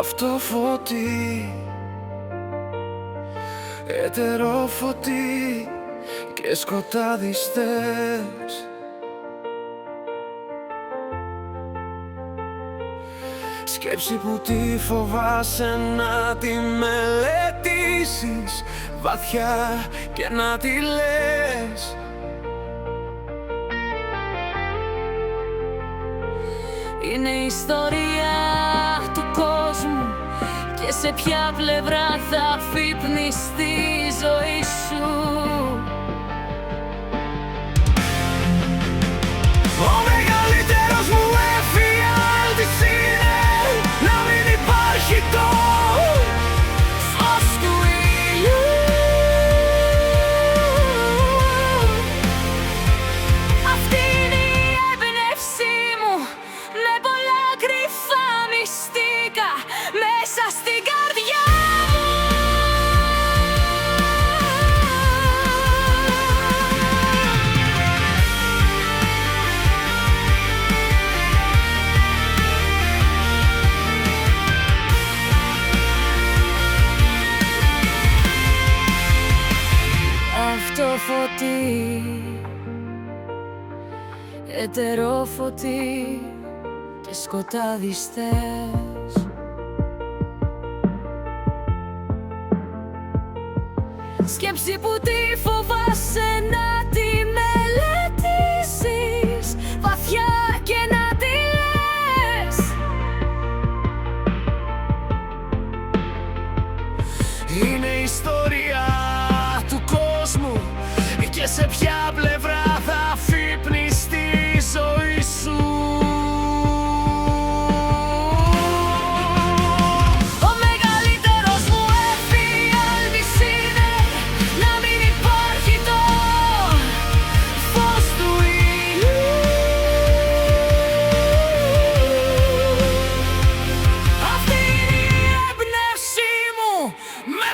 Αυτό φωτί, έτερο φωτί και σκοτάδιστες. Σκέψη που τη φοβάσαι να τη μελετήσεις βαθιά και να τη λες. Είναι η ιστορία του κόσμου και σε ποια πλευρά θα αφύπνιστεί η ζωή σου. Ο μεγαλύτερος μου εφιάλτης είναι να μην υπάρχει το φως του ήλιου. Αυτή είναι η έμπνευσή μου με πολλά κρυφά μυστικά μέσα στην καρδιά μου. Αυτό φωτί, έτερο φωτί και σκοτάδιστες. Σκέψη που τη φοβάσαι να τη μελετήσεις βαθιά και να τη λες. Είναι η ιστορία του κόσμου και σε ποια πλευρά θα αφύπνιστεί η ζωή σου. Ο μεγαλύτερος μου εφιάλτης είναι να μην υπάρχει το φως του ήλιου. Αυτή είναι η έμπνευσή μου Με